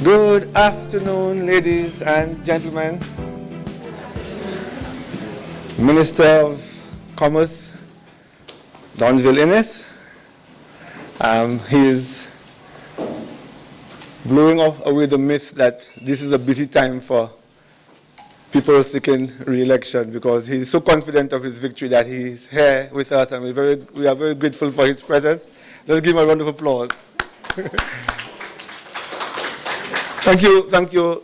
Good afternoon, ladies and gentlemen. Minister of Commerce, Donville Innes. He is blowing away the myth that this is a busy time for people seeking re-election, because he's so confident of his victory that he's here with us, and we are very grateful for his presence. Let's give him a round of applause. Thank you,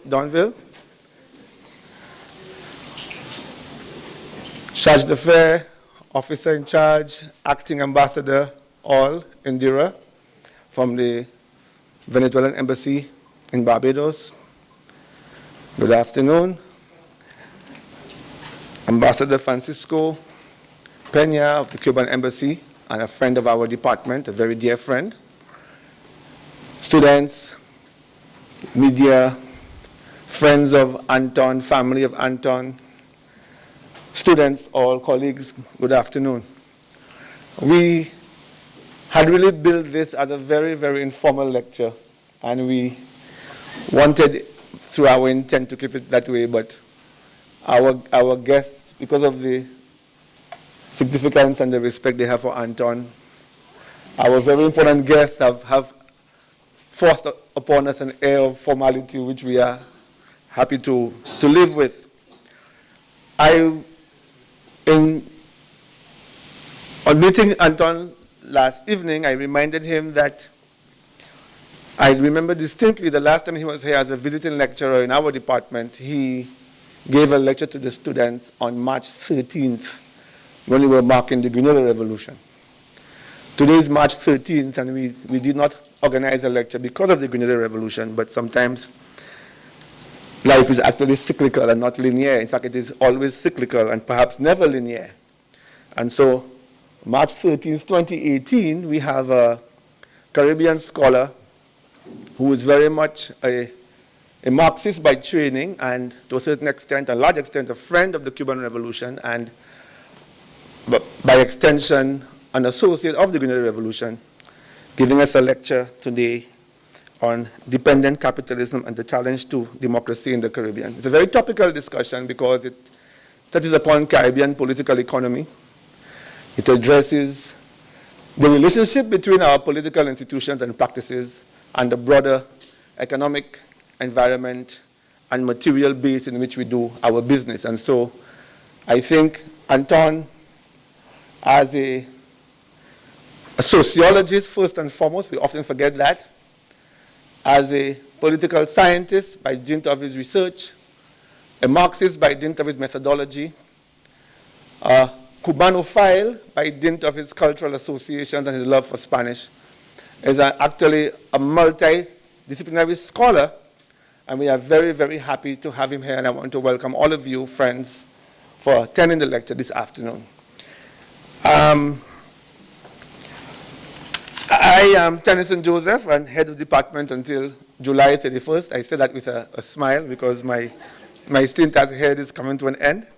Donville. Charge d'affaires, officer in charge, acting ambassador, all Indira, from the Venezuelan embassy in Barbados. Good afternoon. Ambassador Francisco Peña of the Cuban embassy, and a friend of our department, a very dear friend. Students, media, friends of Anton, family of Anton, students, all colleagues, good afternoon. We had really built this as a very, very informal lecture, and we wanted, through our intent, to keep it that way, but our guests, because of the significance and the respect they have for Anton, our very important guests have forced upon us an air of formality which we are happy to live with. On meeting Anton last evening, I reminded him that I remember distinctly the last time he was here as a visiting lecturer in our department, he gave a lecture to the students on March 13th when we were marking the Grenada Revolution. Today is March 13th, and we did not organize a lecture because of the Grenada Revolution, but sometimes life is actually cyclical and not linear. In fact, it is always cyclical and perhaps never linear. And so, March 13th, 2018, we have a Caribbean scholar who is very much a Marxist by training, and to a certain extent, a large extent, a friend of the Cuban Revolution, and by extension, an associate of the Grenada Revolution, giving us a lecture today on dependent capitalism and the challenge to democracy in the Caribbean. It's a very topical discussion because it touches upon Caribbean political economy. It addresses the relationship between our political institutions and practices and the broader economic environment and material base in which we do our business. And so I think Anton, as a sociologist first and foremost, we often forget that, as a political scientist by dint of his research, a Marxist by dint of his methodology, a Cubanophile by dint of his cultural associations and his love for Spanish, is actually a multidisciplinary scholar, and we are very, very happy to have him here, and I want to welcome all of you, friends, for attending the lecture this afternoon. I am Tennyson Joseph, and head of department until July 31st. I say that with a smile because my stint as head is coming to an end.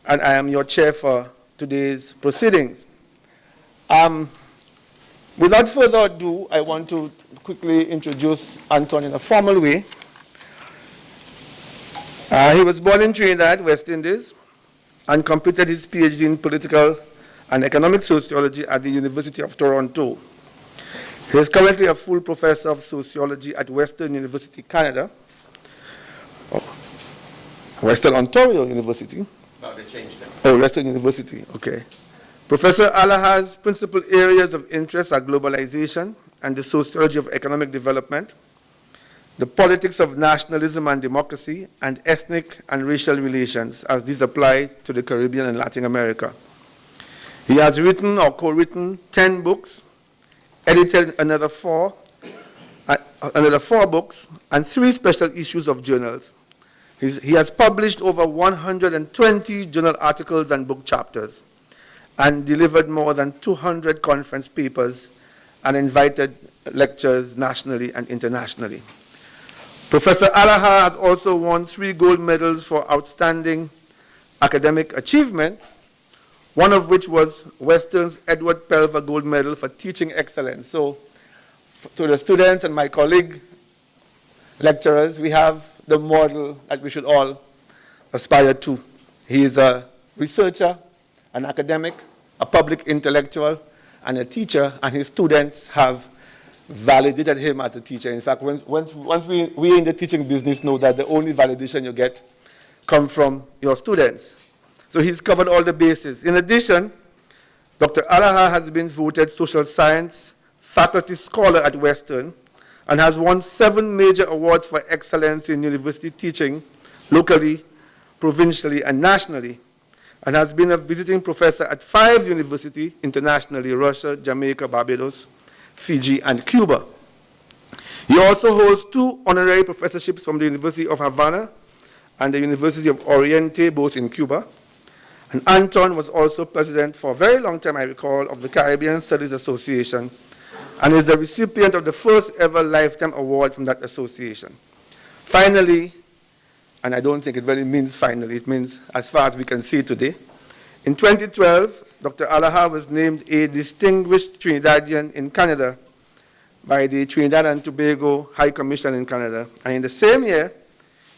And I am your chair for today's proceedings. Without further ado, I want to quickly introduce Anton in a formal way. He was born in Trinidad, West Indies, and completed his PhD in political and economic sociology at the University of Toronto. He is currently a full professor of sociology at Western University, Canada. Western Ontario University. No, they changed them. Oh, Western University, okay. Professor Allahar's principal areas of interest are globalization and the sociology of economic development, the politics of nationalism and democracy, and ethnic and racial relations as these apply to the Caribbean and Latin America. He has written or co-written 10 books, edited another four books, and 3 special issues of journals. He has published over 120 journal articles and book chapters, and delivered more than 200 conference papers and invited lectures nationally and internationally. Professor Allahar has also won 3 gold medals for outstanding academic achievements, one of which was Western's Edward Pelver Gold Medal for teaching excellence. So to the students and my colleague, lecturers, we have the model that we should all aspire to. He is a researcher, an academic, a public intellectual, and a teacher, and his students have validated him as a teacher. In fact, once we in the teaching business know that the only validation you get comes from your students. So he's covered all the bases. In addition, Dr. Allahar has been voted social science faculty scholar at Western and has won 7 major awards for excellence in university teaching, locally, provincially, and nationally, and has been a visiting professor at 5 universities internationally: Russia, Jamaica, Barbados, Fiji, and Cuba. He also holds 2 honorary professorships from the University of Havana and the University of Oriente, both in Cuba. And Anton was also president for a very long time, I recall, of the Caribbean Studies Association, and is the recipient of the first ever lifetime award from that association. Finally, and I don't think it really means finally, it means as far as we can see today, in 2012, Dr. Allahar was named a distinguished Trinidadian in Canada by the Trinidad and Tobago High Commission in Canada. And in the same year,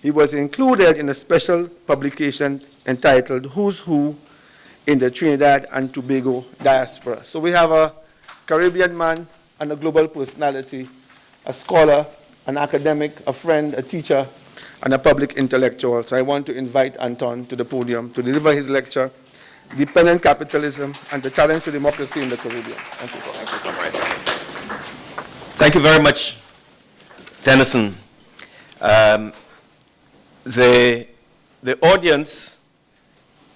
he was included in a special publication entitled Who's Who in the Trinidad and Tobago Diaspora. So we have a Caribbean man and a global personality, a scholar, an academic, a friend, a teacher, and a public intellectual. So I want to invite Anton to the podium to deliver his lecture, Dependent Capitalism and the Challenge to Democracy in the Caribbean. Thank you. Thank you very much, Tennyson. The audience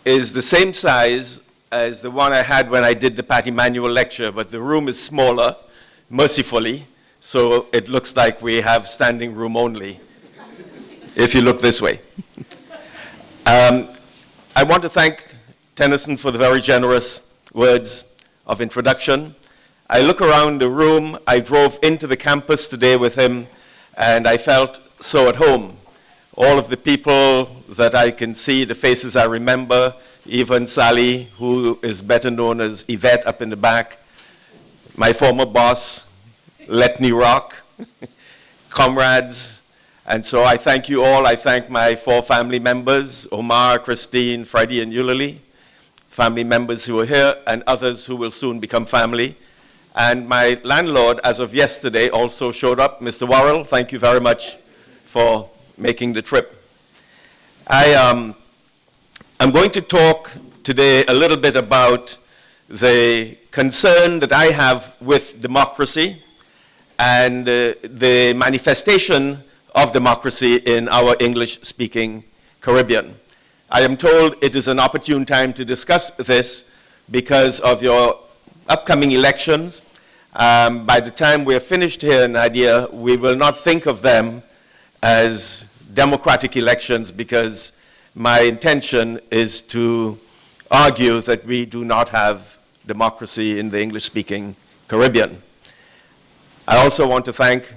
is the same size as the one I had when I did the Pat Emanuel lecture, but the room is smaller, mercifully, so it looks like we have standing room only, if you look this way. I want to thank Tennyson for the very generous words of introduction. I look around the room. I drove into the campus today with him, and I felt so at home. All of the people that I can see, the faces I remember, even Sally, who is better known as Yvette up in the back, my former boss, Letney Rock, comrades. And so I thank you all. I thank my 4 family members, Omar, Christine, Freddie, and Eulalie, family members who are here, and others who will soon become family. And my landlord, as of yesterday, also showed up, Mr. Worrell. Thank you very much for making the trip. I'm going to talk today a little bit about the concern that I have with democracy and the manifestation of democracy in our English-speaking Caribbean. I am told it is an opportune time to discuss this because of your upcoming elections. By the time we are finished here in Nadia, we will not think of them as democratic elections because my intention is to argue that we do not have democracy in the English-speaking Caribbean. I also want to thank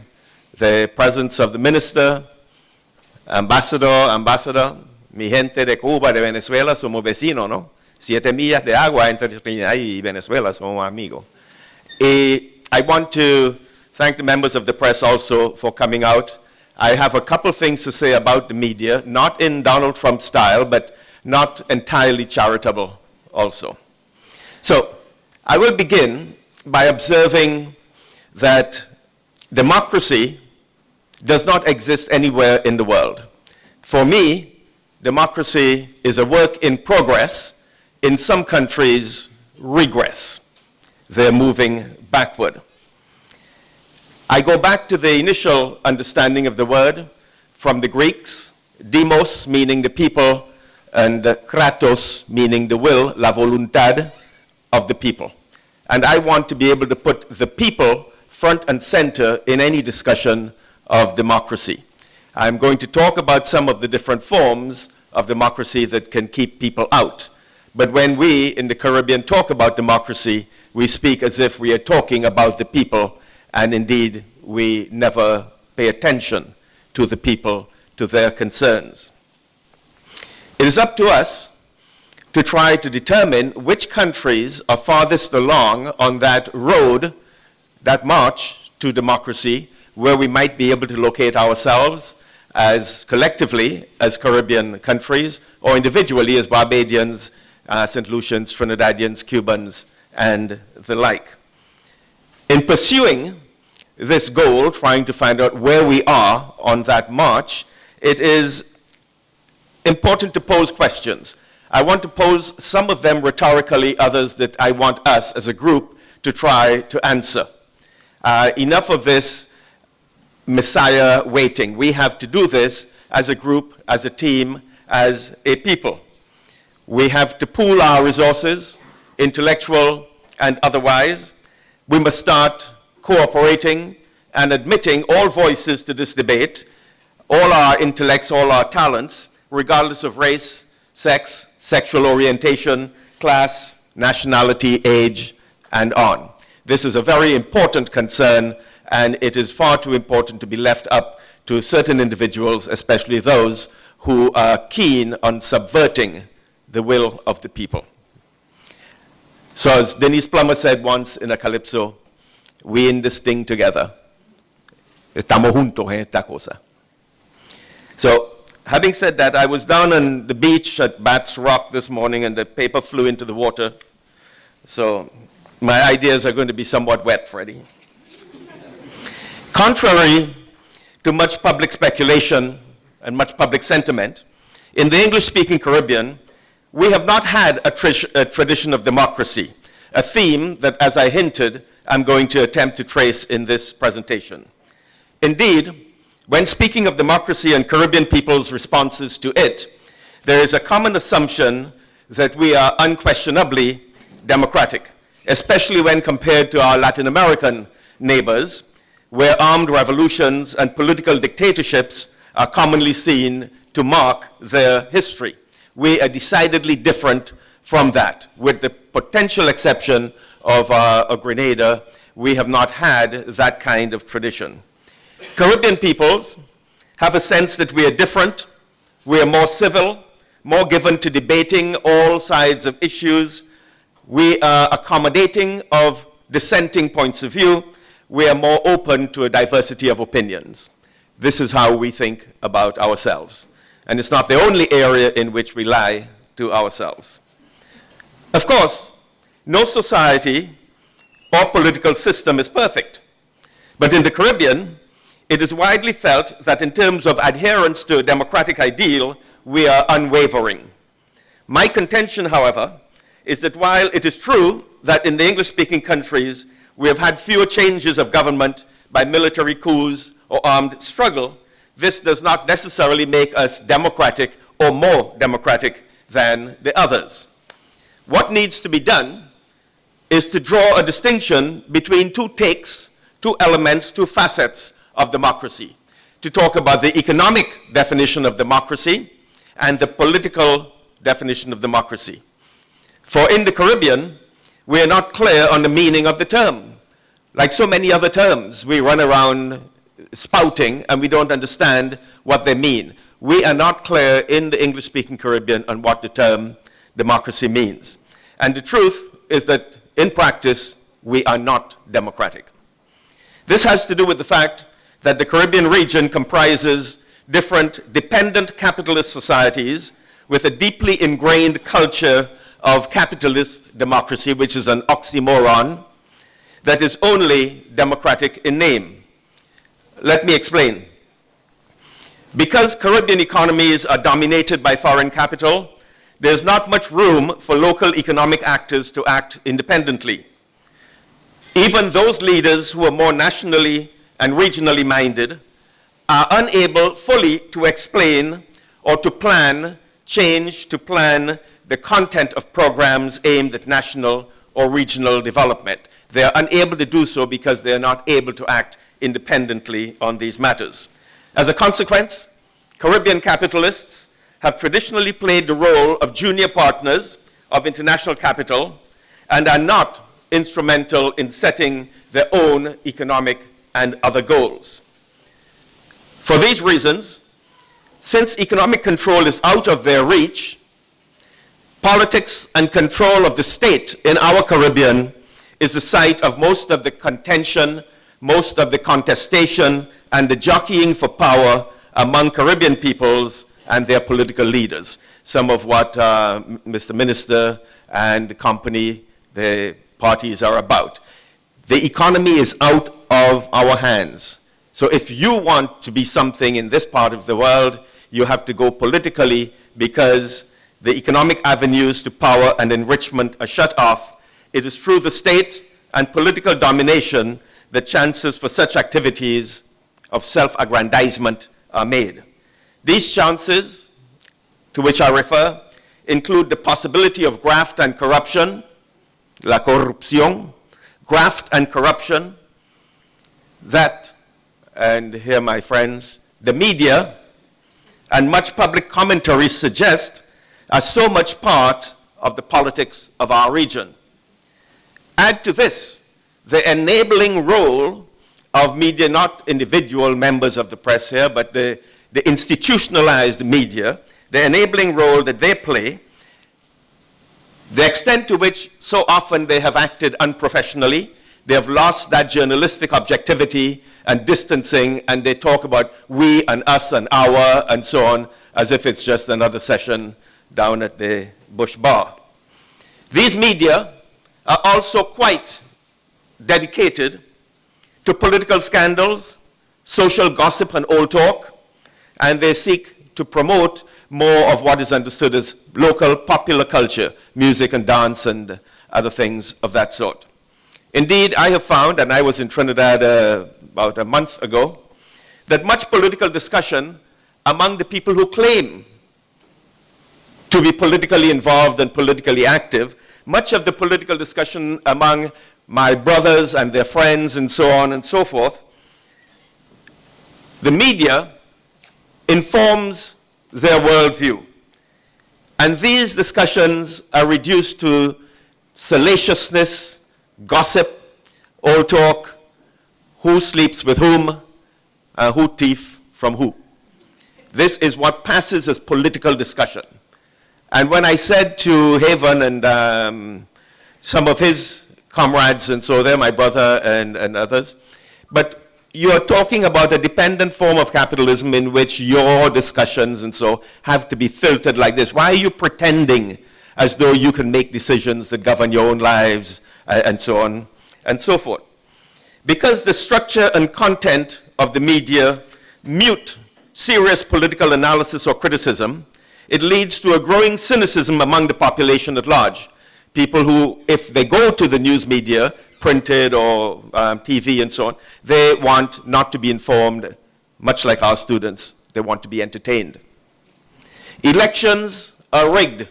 the presence of the minister, ambassador, mi gente de Cuba, de Venezuela, somos vecinos, ¿no? 7 millas de agua entre Trinidad y Venezuela, somos amigos. I want to thank the members of the press also for coming out. I have a couple things to say about the media, not in Donald Trump style, but not entirely charitable also. So I will begin by observing that democracy does not exist anywhere in the world. For me, democracy is a work in progress. In some countries, regress. They're moving backward. I go back to the initial understanding of the word from the Greeks, demos meaning the people, and kratos meaning the will, la voluntad of the people. And I want to be able to put the people front and center in any discussion of democracy. I'm going to talk about some of the different forms of democracy that can keep people out. But when we in the Caribbean talk about democracy, we speak as if we are talking about the people, and indeed we never pay attention to the people, to their concerns. It is up to us to try to determine which countries are farthest along on that road, that march to democracy, where we might be able to locate ourselves as collectively as Caribbean countries, or individually as Barbadians, St. Lucians, Trinidadians, Cubans, and the like. In pursuing this goal, trying to find out where we are on that march, it is important to pose questions. I want to pose some of them rhetorically, others that I want us as a group to try to answer. Enough of this Messiah waiting. We have to do this as a group, as a team, as a people. We have to pool our resources, intellectual and otherwise. We must start cooperating and admitting all voices to this debate, all our intellects, all our talents, regardless of race, sex, sexual orientation, class, nationality, age, and on. This is a very important concern, and it is far too important to be left up to certain individuals, especially those who are keen on subverting the will of the people. So as Denise Plummer said once in a calypso, we in this thing together. Estamos juntos en esta cosa. So, having said that, I was down on the beach at Bats Rock this morning and the paper flew into the water. So, my ideas are going to be somewhat wet, Freddie. Contrary to much public speculation and much public sentiment, in the English-speaking Caribbean, we have not had a tradition of democracy, a theme that, as I hinted, I'm going to attempt to trace in this presentation. Indeed, when speaking of democracy and Caribbean people's responses to it, there is a common assumption that we are unquestionably democratic, especially when compared to our Latin American neighbors, where armed revolutions and political dictatorships are commonly seen to mark their history. We are decidedly different from that. With the potential exception of Grenada, we have not had that kind of tradition. Caribbean peoples have a sense that we are different, we are more civil, more given to debating all sides of issues, we are accommodating of dissenting points of view, we are more open to a diversity of opinions. This is how we think about ourselves. And it's not the only area in which we lie to ourselves. Of course, no society or political system is perfect. But in the Caribbean, it is widely felt that in terms of adherence to a democratic ideal, we are unwavering. My contention, however, is that while it is true that in the English-speaking countries, we have had fewer changes of government by military coups or armed struggle, this does not necessarily make us democratic or more democratic than the others. What needs to be done is to draw a distinction between two takes, two elements, two facets of democracy. To talk about the economic definition of democracy and the political definition of democracy. For in the Caribbean, we are not clear on the meaning of the term. Like so many other terms, we run around spouting and we don't understand what they mean. We are not clear in the English-speaking Caribbean on what the term democracy means. And the truth is that in practice, we are not democratic. This has to do with the fact that the Caribbean region comprises different dependent capitalist societies with a deeply ingrained culture of capitalist democracy, which is an oxymoron, that is only democratic in name. Let me explain. Because Caribbean economies are dominated by foreign capital, there's not much room for local economic actors to act independently. Even those leaders who are more nationally and regionally minded are unable fully to explain or to plan, to plan the content of programs aimed at national or regional development. They are unable to do so because they are not able to act independently on these matters. As a consequence, Caribbean capitalists have traditionally played the role of junior partners of international capital and are not instrumental in setting their own economic and other goals. For these reasons, since economic control is out of their reach, politics and control of the state in our Caribbean is the site of most of the contention, most of the contestation and the jockeying for power among Caribbean peoples and their political leaders. Some of what Mr. Minister and the company, the parties are about. The economy is out of our hands. So if you want to be something in this part of the world, you have to go politically, because the economic avenues to power and enrichment are shut off. It is through the state and political domination that chances for such activities of self-aggrandizement are made. These chances, to which I refer, include the possibility of graft and corruption, la corrupción, graft and corruption, that, and here my friends, the media and much public commentary suggest are so much part of the politics of our region. Add to this the enabling role of media, not individual members of the press here, but the institutionalized media, the enabling role that they play, the extent to which so often they have acted unprofessionally. They have lost that journalistic objectivity and distancing, and they talk about we and us and our and so on, as if it's just another session down at the Bush Bar. These media are also quite dedicated to political scandals, social gossip and old talk, and they seek to promote more of what is understood as local popular culture, music and dance and other things of that sort. Indeed, I have found, and I was in Trinidad about a month ago, that much political discussion among the people who claim to be politically involved and politically active, much of the political discussion among my brothers and their friends and so on and so forth, the media informs their worldview. And these discussions are reduced to salaciousness, gossip, old talk, who sleeps with whom, who thief from who. This is what passes as political discussion. And when I said to Haven and some of his comrades and so there, my brother and others, but you are talking about a dependent form of capitalism in which your discussions and so have to be filtered like this. Why are you pretending as though you can make decisions that govern your own lives and so on and so forth? Because the structure and content of the media mute serious political analysis or criticism, it leads to a growing cynicism among the population at large. People who, if they go to the news media, printed or TV and so on, they want not to be informed, much like our students. They want to be entertained. Elections are rigged.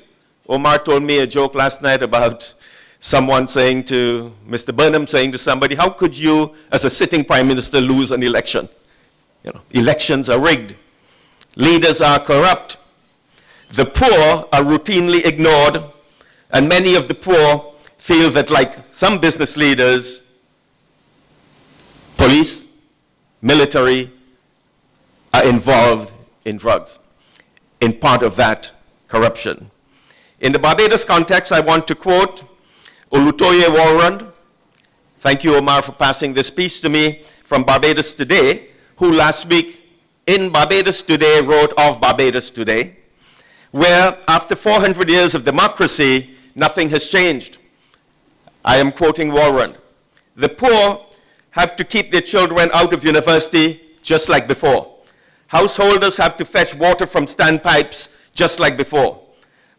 Omar told me a joke last night about someone saying to Mr. Burnham, saying to somebody, how could you, as a sitting prime minister, lose an election? You know, elections are rigged. Leaders are corrupt. The poor are routinely ignored, and many of the poor feel that, like some business leaders, police, military, are involved in drugs, in part of that corruption. In the Barbados context, I want to quote Olutoye Warren. Thank you, Omar, for passing this piece to me from Barbados Today, who last week in Barbados Today wrote of Barbados Today, where after 400 years of democracy, nothing has changed. I am quoting Warren. The poor have to keep their children out of university just like before. Householders have to fetch water from standpipes just like before.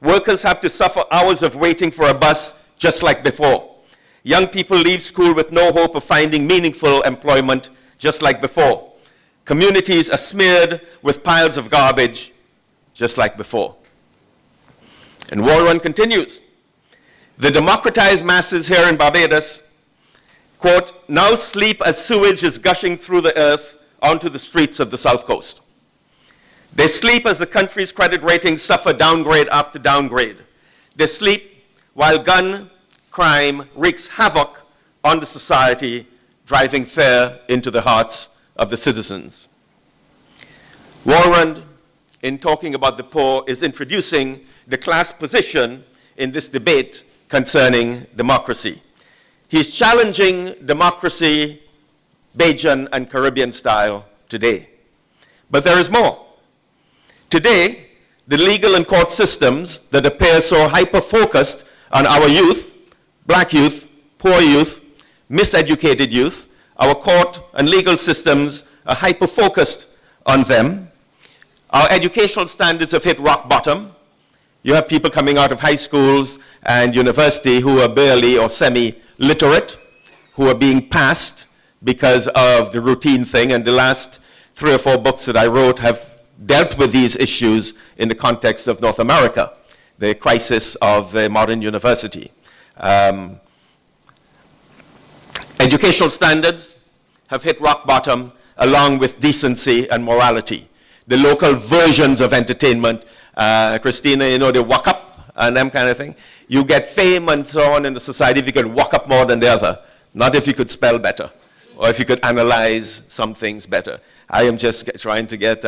Workers have to suffer hours of waiting for a bus just like before. Young people leave school with no hope of finding meaningful employment just like before. Communities are smeared with piles of garbage just like before. And Warren continues. The democratized masses here in Barbados, quote, now sleep as sewage is gushing through the earth onto the streets of the South Coast. They sleep as the country's credit ratings suffer downgrade after downgrade. They sleep while gun crime wreaks havoc on the society, driving fear into the hearts of the citizens. Warren, in talking about the poor, is introducing the class position in this debate concerning democracy. He's challenging democracy Bajan and Caribbean style today. But there is more. Today, the legal and court systems that appear so hyper-focused on our youth, black youth, poor youth, miseducated youth, our court and legal systems are hyper-focused on them. Our educational standards have hit rock bottom. You have people coming out of high schools and university who are barely or semi-literate, who are being passed because of the routine thing, and the last 3 or 4 books that I wrote have dealt with these issues in the context of North America, the crisis of the modern university. Educational standards have hit rock bottom along with decency and morality. The local versions of entertainment, Christina, you know, the walk up and them kind of thing. You get fame and so on in the society if you could walk up more than the other, not if you could spell better or if you could analyze some things better. I am just trying to get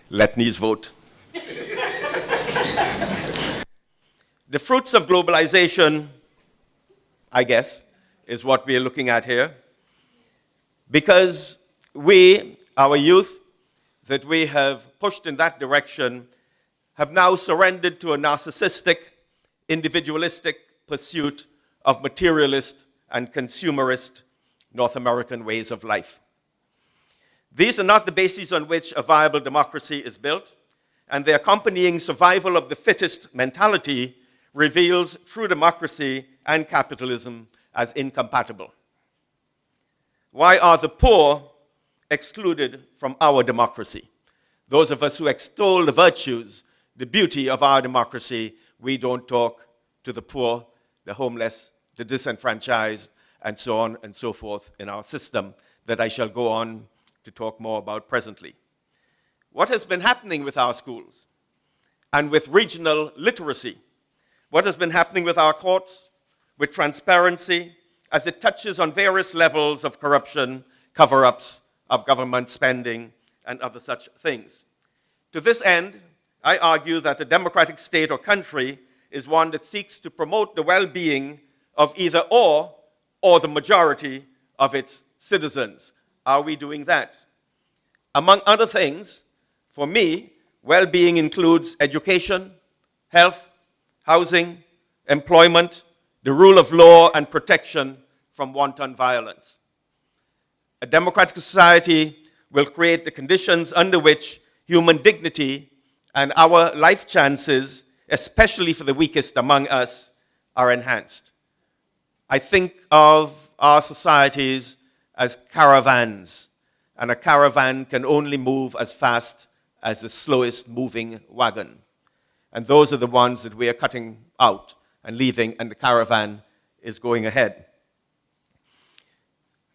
Letney's vote. The fruits of globalization, I guess, is what we are looking at here. Because we, our youth, that we have pushed in that direction, have now surrendered to a narcissistic, individualistic pursuit of materialist and consumerist North American ways of life. These are not the bases on which a viable democracy is built, and the accompanying survival of the fittest mentality reveals true democracy and capitalism as incompatible. Why are the poor excluded from our democracy? Those of us who extol the virtues, the beauty of our democracy, we don't talk to the poor, the homeless, the disenfranchised, and so on and so forth in our system that I shall go on to talk more about presently. What has been happening with our schools and with regional literacy? What has been happening with our courts, with transparency, as it touches on various levels of corruption, cover-ups of government spending, and other such things? To this end, I argue that a democratic state or country is one that seeks to promote the well-being of either or the majority of its citizens. Are we doing that? Among other things, for me, well-being includes education, health, housing, employment, the rule of law, and protection from wanton violence. A democratic society will create the conditions under which human dignity and our life chances, especially for the weakest among us, are enhanced. I think of our societies as caravans, and a caravan can only move as fast as the slowest moving wagon. And those are the ones that we are cutting out and leaving, and the caravan is going ahead.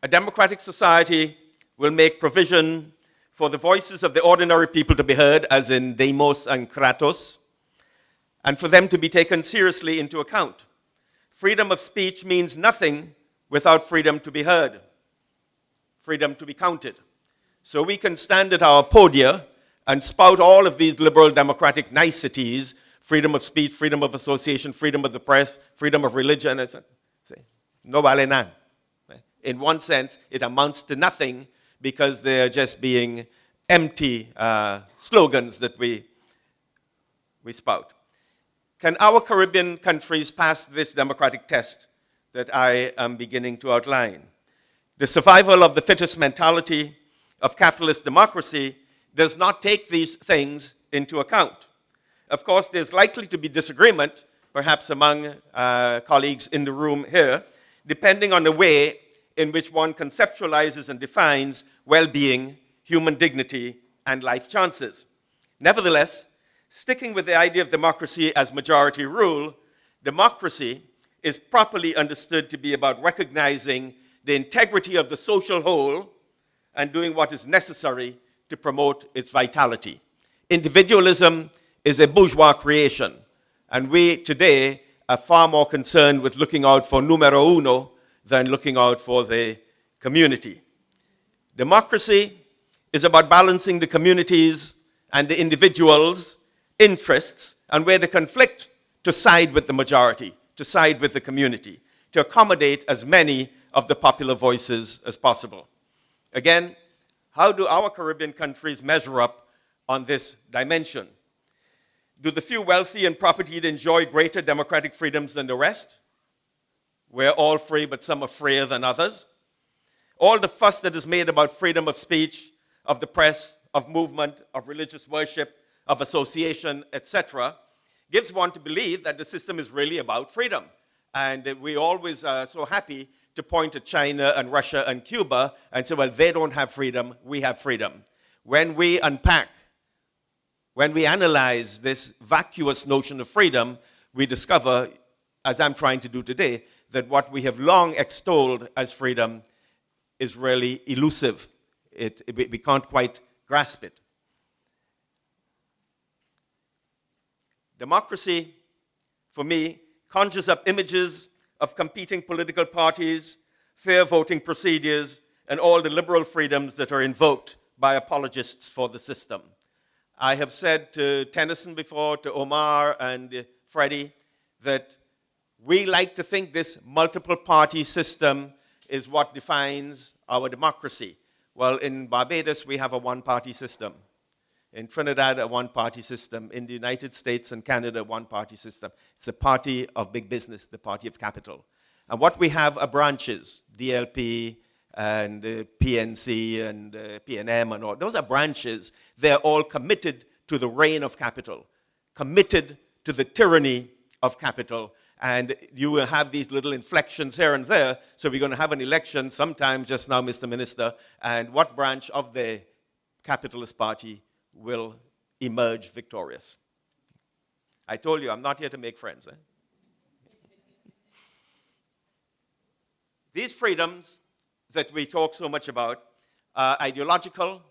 A democratic society will make provision for the voices of the ordinary people to be heard, as in demos and kratos, and for them to be taken seriously into account. Freedom of speech means nothing without freedom to be heard, freedom to be counted. So we can stand at our podia and spout all of these liberal democratic niceties, freedom of speech, freedom of association, freedom of the press, freedom of religion, etc. No vale nada. In one sense, it amounts to nothing because they're just being empty slogans that we spout. Can our Caribbean countries pass this democratic test that I am beginning to outline? The survival of the fittest mentality of capitalist democracy does not take these things into account. Of course, there's likely to be disagreement, perhaps among colleagues in the room here, depending on the way in which one conceptualizes and defines well-being, human dignity, and life chances. Nevertheless, sticking with the idea of democracy as majority rule, democracy is properly understood to be about recognizing the integrity of the social whole and doing what is necessary to promote its vitality. Individualism is a bourgeois creation, and we today are far more concerned with looking out for numero uno than looking out for the community. Democracy is about balancing the communities and the individuals' interests, and where they conflict, to side with the majority, to side with the community, to accommodate as many of the popular voices as possible. Again, how do our Caribbean countries measure up on this dimension? Do the few wealthy and propertied enjoy greater democratic freedoms than the rest? We're all free, but some are freer than others. All the fuss that is made about freedom of speech, of the press, of movement, of religious worship, of association, etc., gives one to believe that the system is really about freedom. And we always are so happy to point to China and Russia and Cuba and say, well, they don't have freedom, we have freedom. When we unpack, when we analyze this vacuous notion of freedom, we discover, as I'm trying to do today, that what we have long extolled as freedom is really elusive. We can't quite grasp it. Democracy, for me, conjures up images of competing political parties, fair voting procedures, and all the liberal freedoms that are invoked by apologists for the system. I have said to Tennyson before, to Omar and Freddie, that we like to think this multiple party system is what defines our democracy. Well, in Barbados, we have a one-party system. In Trinidad, a one-party system. In the United States and Canada, a one-party system. It's a party of big business, the party of capital. And what we have are branches, DLP and PNC and PNM and all. Those are branches. They're all committed to the reign of capital, committed to the tyranny of capital. And you will have these little inflections here and there. So we're going to have an election sometime just now, Mr. Minister. And what branch of the capitalist party will emerge victorious? I told you, I'm not here to make friends. These freedoms that we talk so much about are ideological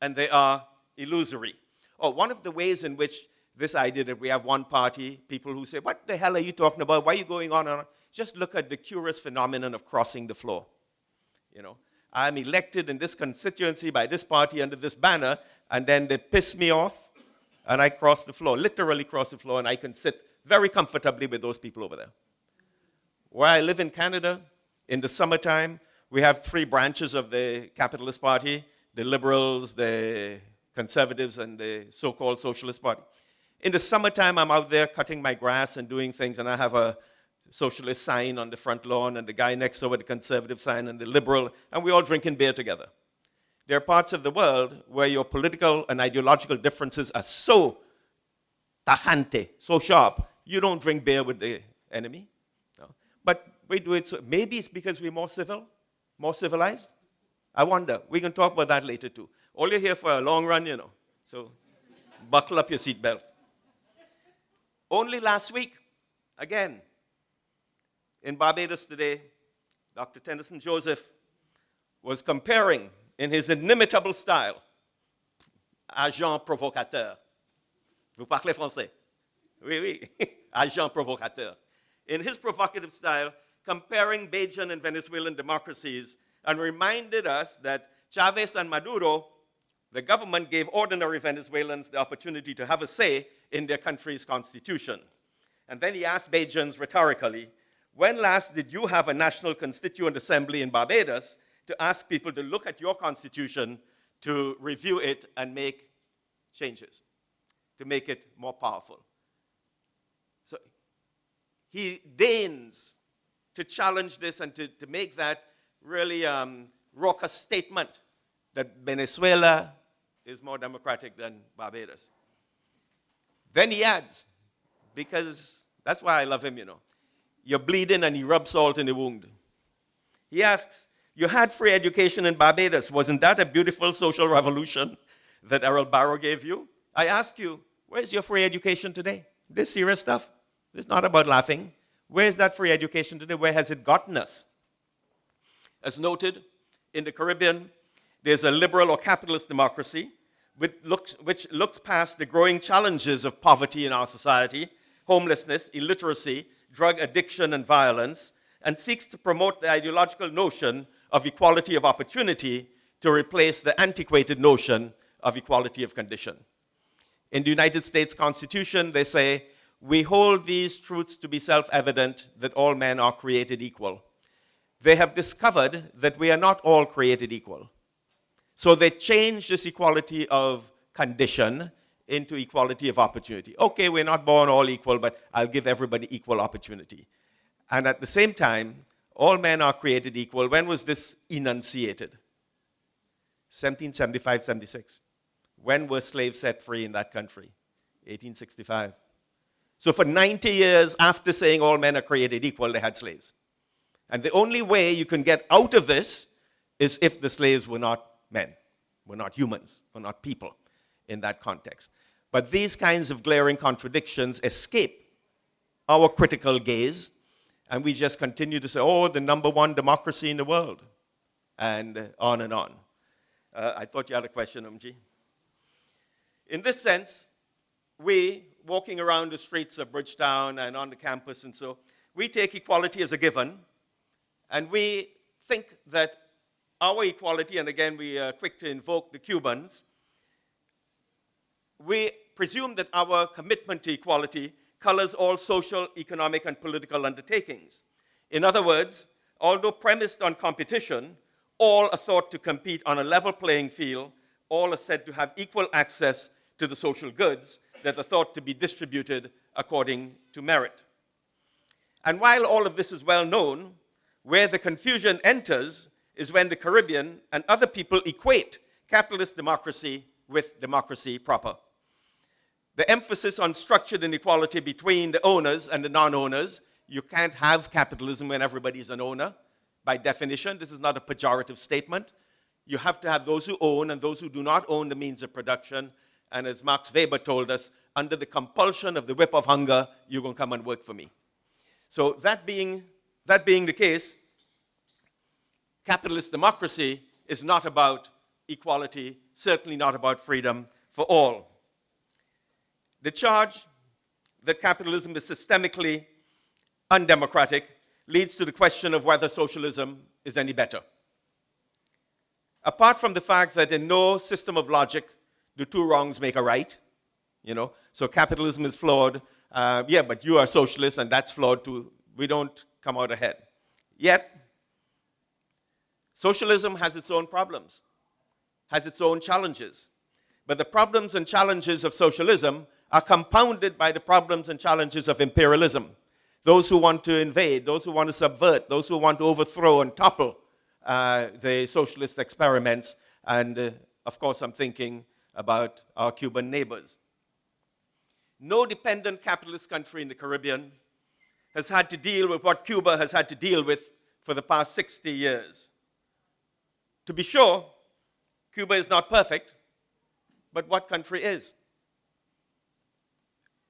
and they are illusory. Oh, one of the ways in which this idea that we have one party, people who say, what the hell are you talking about? Why are you going on and on? Just look at the curious phenomenon of crossing the floor. You know, I'm elected in this constituency by this party under this banner, and then they piss me off, and I cross the floor, literally cross the floor, and I can sit very comfortably with those people over there. Where I live in Canada, in the summertime, we have three branches of the Capitalist Party, the Liberals, the Conservatives, and the so-called Socialist Party. In the summertime, I'm out there cutting my grass and doing things, and I have a socialist sign on the front lawn, and the guy next door with the conservative sign, and the liberal, and we're all drinking beer together. There are parts of the world where your political and ideological differences are so tajante, so sharp, you don't drink beer with the enemy. No. But we do it, so maybe it's because we're more civil, more civilized. I wonder. We can talk about that later too. All you're here for a long run, you know, so buckle up your seatbelts. Only last week, again, in Barbados today, Dr. Tennyson Joseph was comparing, in his inimitable style, agent provocateur. Vous parlez français? Oui, oui. Agent provocateur. In his provocative style, comparing Bajan and Venezuelan democracies, and reminded us that Chavez and Maduro, the government gave ordinary Venezuelans the opportunity to have a say in their country's constitution. And then he asked Bajans rhetorically, when last did you have a National Constituent Assembly in Barbados to ask people to look at your constitution, to review it and make changes, to make it more powerful? So he deigns to challenge this and to make that really raucous statement that Venezuela is more democratic than Barbados. Then he adds, because that's why I love him, you know. You're bleeding and he rubs salt in the wound. He asks, you had free education in Barbados. Wasn't that a beautiful social revolution that Errol Barrow gave you? I ask you, where's your free education today? This serious stuff. It's not about laughing. Where's that free education today? Where has it gotten us? As noted, in the Caribbean, there's a liberal or capitalist democracy which looks past the growing challenges of poverty in our society, homelessness, illiteracy, drug addiction, and violence, and seeks to promote the ideological notion of equality of opportunity to replace the antiquated notion of equality of condition. In the United States Constitution, they say, we hold these truths to be self-evident that all men are created equal. They have discovered that we are not all created equal. So they changed this equality of condition into equality of opportunity. Okay, we're not born all equal, but I'll give everybody equal opportunity. And at the same time, all men are created equal. When was this enunciated? 1775, 76. When were slaves set free in that country? 1865. So for 90 years after saying all men are created equal, they had slaves. And the only way you can get out of this is if the slaves were not men, were not humans, were not people in that context. But these kinds of glaring contradictions escape our critical gaze, and we just continue to say, oh, the number one democracy in the world, and on and on. I thought you had a question, MG. In this sense, we, walking around the streets of Bridgetown and on the campus and so, we take equality as a given, and we think that our equality, and again we are quick to invoke the Cubans, we presume that our commitment to equality colors all social, economic, and political undertakings. In other words, although premised on competition, all are thought to compete on a level playing field, all are said to have equal access to the social goods that are thought to be distributed according to merit. And while all of this is well known, where the confusion enters is when the Caribbean and other people equate capitalist democracy with democracy proper. The emphasis on structured inequality between the owners and the non-owners, you can't have capitalism when everybody's an owner. By definition, this is not a pejorative statement. You have to have those who own and those who do not own the means of production. And as Max Weber told us, under the compulsion of the whip of hunger, you're going to come and work for me. So that being the case, capitalist democracy is not about equality, certainly not about freedom for all. The charge that capitalism is systemically undemocratic leads to the question of whether socialism is any better. Apart from the fact that in no system of logic do two wrongs make a right, so capitalism is flawed, yeah, but you are socialist and that's flawed too. We don't come out ahead. Yet, socialism has its own problems, has its own challenges. But the problems and challenges of socialism are compounded by the problems and challenges of imperialism. Those who want to invade, those who want to subvert, those who want to overthrow and topple the socialist experiments. And of course, I'm thinking about our Cuban neighbors. No dependent capitalist country in the Caribbean has had to deal with what Cuba has had to deal with for the past 60 years. To be sure, Cuba is not perfect, but what country is?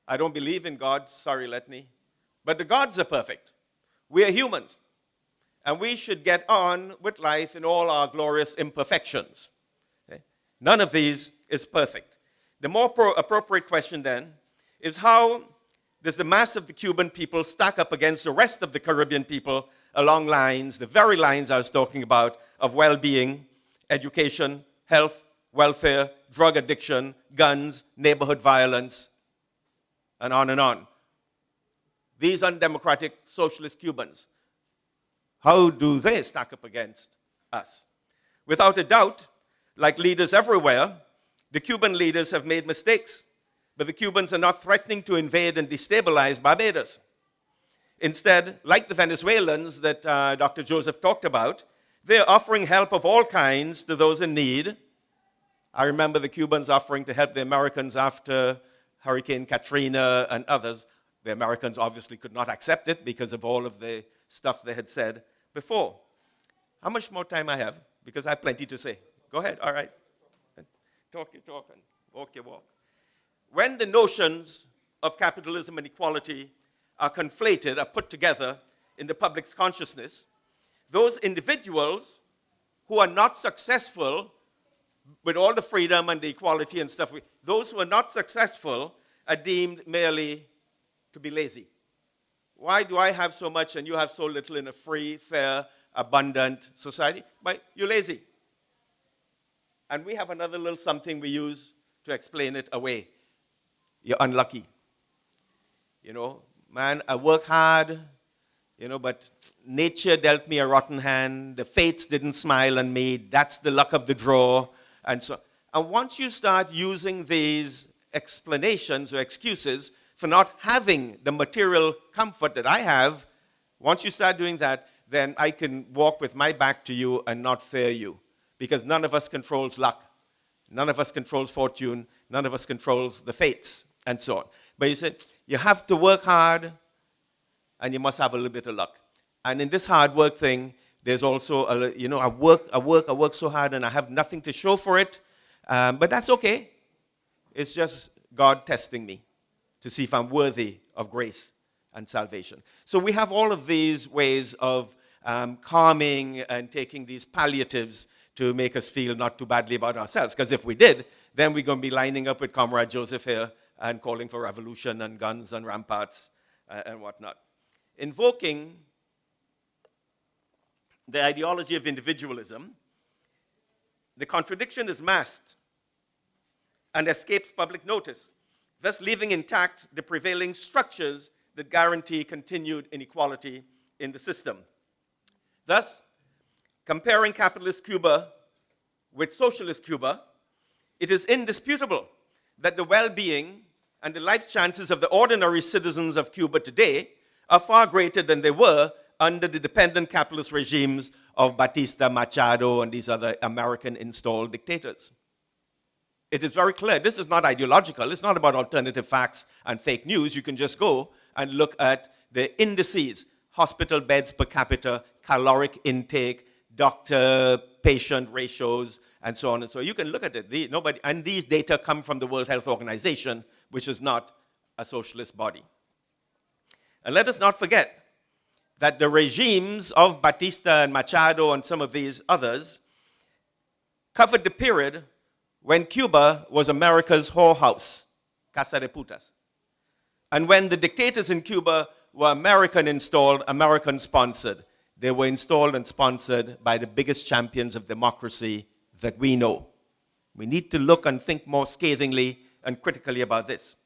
I don't believe in gods, sorry, Letney, but the gods are perfect. We are humans, and we should get on with life in all our glorious imperfections. Okay? None of these is perfect. The more appropriate question then is how does the mass of the Cuban people stack up against the rest of the Caribbean people along lines, the very lines I was talking about, of well-being, education, health, welfare, drug addiction, guns, neighborhood violence, and on and on. These undemocratic socialist Cubans, how do they stack up against us? Without a doubt, like leaders everywhere, the Cuban leaders have made mistakes, but the Cubans are not threatening to invade and destabilize Barbados. Instead, like the Venezuelans that Dr. Joseph talked about, they're offering help of all kinds to those in need. I remember the Cubans offering to help the Americans after Hurricane Katrina and others. The Americans obviously could not accept it because of all of the stuff they had said before. How much more time I have? Because I have plenty to say. Go ahead, all right. Talk your talk and walk your walk. When the notions of capitalism and equality are conflated, are put together in the public's consciousness, those individuals who are not successful with all the freedom and the equality and stuff, those who are not successful are deemed merely to be lazy. Why do I have so much and you have so little in a free, fair, abundant society? But you're lazy. And we have another little something we use to explain it away. You're unlucky. Man, I work hard, but nature dealt me a rotten hand. The fates didn't smile on me. That's the luck of the draw. And so, and once you start using these explanations or excuses for not having the material comfort that I have, once you start doing that, then I can walk with my back to you and not fear you. Because none of us controls luck. None of us controls fortune. None of us controls the fates, and so on. But you say, you have to work hard, and you must have a little bit of luck. And in this hard work thing, there's also, I work so hard, and I have nothing to show for it. But that's okay. It's just God testing me to see if I'm worthy of grace and salvation. So we have all of these ways of calming and taking these palliatives to make us feel not too badly about ourselves. Because if we did, then we're going to be lining up with Comrade Joseph here and calling for revolution and guns and ramparts and whatnot. Invoking the ideology of individualism, the contradiction is masked and escapes public notice, thus leaving intact the prevailing structures that guarantee continued inequality in the system. Thus, comparing capitalist Cuba with socialist Cuba, it is indisputable that the well-being and the life chances of the ordinary citizens of Cuba today are far greater than they were under the dependent capitalist regimes of Batista, Machado, and these other American-installed dictators. It is very clear. This is not ideological. It's not about alternative facts and fake news. You can just go and look at the indices, hospital beds per capita, caloric intake, doctor-patient ratios, and so on and so on. You can look at it. And these data come from the World Health Organization, which is not a socialist body. And let us not forget that the regimes of Batista and Machado and some of these others covered the period when Cuba was America's whorehouse, Casa de Putas. And when the dictators in Cuba were American-installed, American-sponsored, they were installed and sponsored by the biggest champions of democracy that we know. We need to look and think more scathingly and critically about this.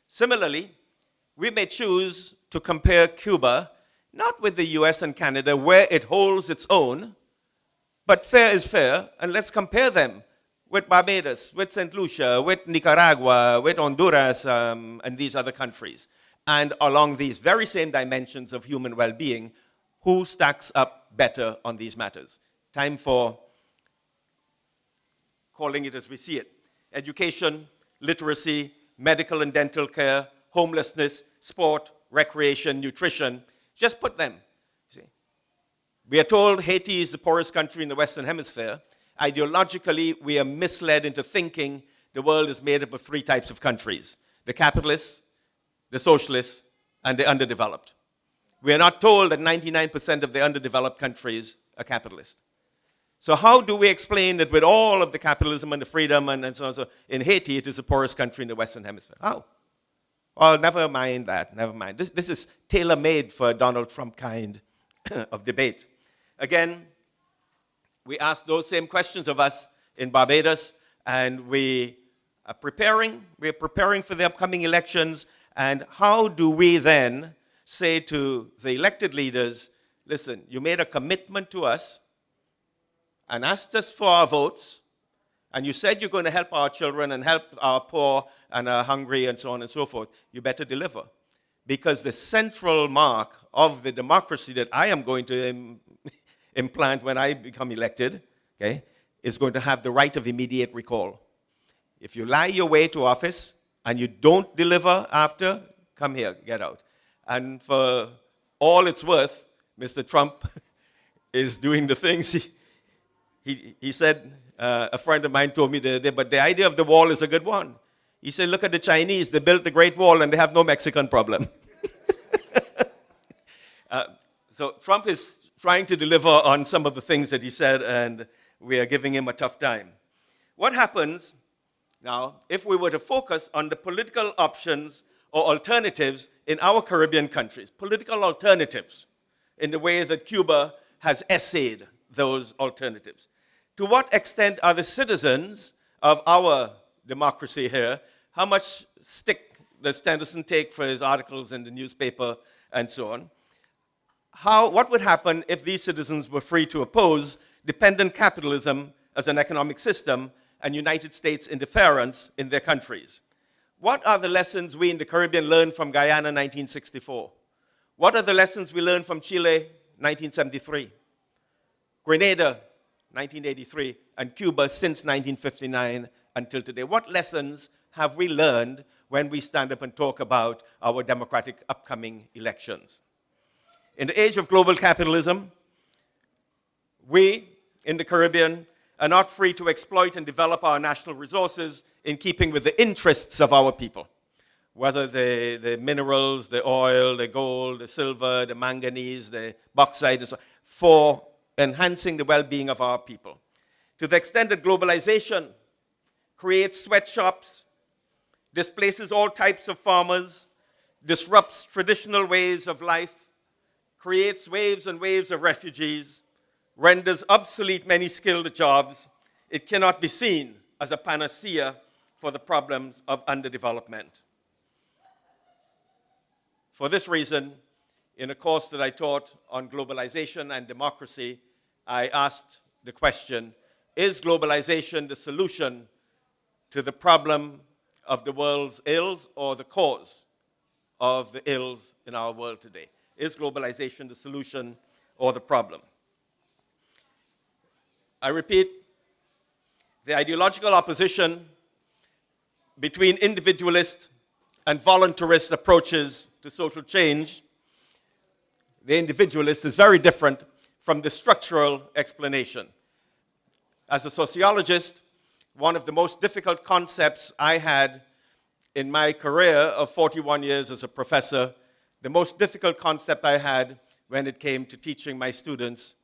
Similarly, we may choose to compare Cuba not with the US and Canada, where it holds its own, but fair is fair, and let's compare them with Barbados, with St. Lucia, with Nicaragua, with Honduras, and these other countries. And along these very same dimensions of human well-being, who stacks up better on these matters? Time for calling it as we see it. Education, literacy, medical and dental care, homelessness, sport, recreation, nutrition. Just put them. See? We are told Haiti is the poorest country in the Western Hemisphere. Ideologically, we are misled into thinking the world is made up of three types of countries: the capitalists, the socialists, and the underdeveloped. We are not told that 99% of the underdeveloped countries are capitalist. So how do we explain that with all of the capitalism and the freedom and so on, so in Haiti, it is the poorest country in the Western Hemisphere? How? Well, never mind that, never mind. This is tailor-made for a Donald Trump kind of debate. Again, we ask those same questions of us in Barbados, and we are preparing for the upcoming elections, and how do we then say to the elected leaders, listen, you made a commitment to us and asked us for our votes, and you said you're going to help our children and help our poor and our hungry and so on and so forth. You better deliver. Because the central mark of the democracy that I am going to implant when I become elected, okay, is going to have the right of immediate recall. If you lie your way to office and you don't deliver after, come here, get out. And for all it's worth, Mr. Trump is doing the things he said, a friend of mine told me the other day, but the idea of the wall is a good one. He said, look at the Chinese, they built the Great Wall and they have no Mexican problem. So Trump is trying to deliver on some of the things that he said, and we are giving him a tough time. What happens now if we were to focus on the political options or alternatives in our Caribbean countries? Political alternatives in the way that Cuba has essayed those alternatives. To what extent are the citizens of our democracy here, how much stick does Tennyson take for his articles in the newspaper and so on? What would happen if these citizens were free to oppose dependent capitalism as an economic system and United States interference in their countries. What are the lessons we in the Caribbean learned from Guyana 1964? What are the lessons we learned from Chile 1973? Grenada 1983, and Cuba since 1959 until today. What lessons have we learned when we stand up and talk about our democratic upcoming elections? In the age of global capitalism, we in the Caribbean are not free to exploit and develop our national resources in keeping with the interests of our people, whether the minerals, the oil, the gold, the silver, the manganese, the bauxite, and so on, for enhancing the well-being of our people. To the extent that globalization creates sweatshops, displaces all types of farmers, disrupts traditional ways of life, creates waves and waves of refugees, renders obsolete many skilled jobs, it cannot be seen as a panacea for the problems of underdevelopment. For this reason, in a course that I taught on globalization and democracy, I asked the question, is globalization the solution to the problem of the world's ills or the cause of the ills in our world today? Is globalization the solution or the problem? I repeat, the ideological opposition between individualist and voluntarist approaches to social change, the individualist is very different from the structural explanation. As a sociologist, one of the most difficult concepts I had in my career of 41 years as a professor, the most difficult concept I had when it came to teaching my students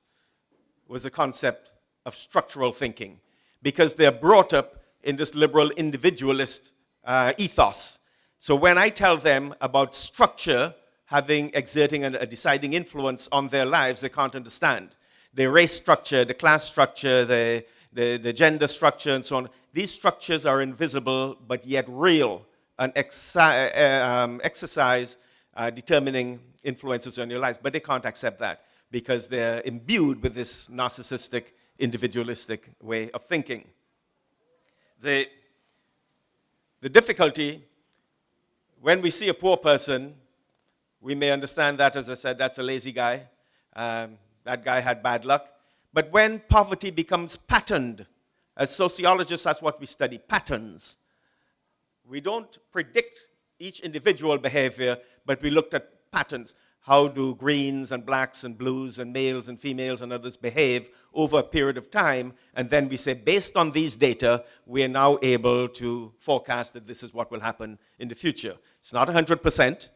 was the concept of structural thinking, because they're brought up in this liberal individualist ethos. So when I tell them about structure exerting a deciding influence on their lives, they can't understand. The race structure, the class structure, the gender structure, and so on. These structures are invisible, but yet real, and exercise determining influences on your lives. But they can't accept that because they're imbued with this narcissistic, individualistic way of thinking. The difficulty, when we see a poor person, we may understand that, as I said, that's a lazy guy. That guy had bad luck. But when poverty becomes patterned, as sociologists, that's what we study, patterns. We don't predict each individual behavior, but we looked at patterns. How do greens and blacks and blues and males and females and others behave over a period of time? And then we say, based on these data, we are now able to forecast that this is what will happen in the future. It's not 100%,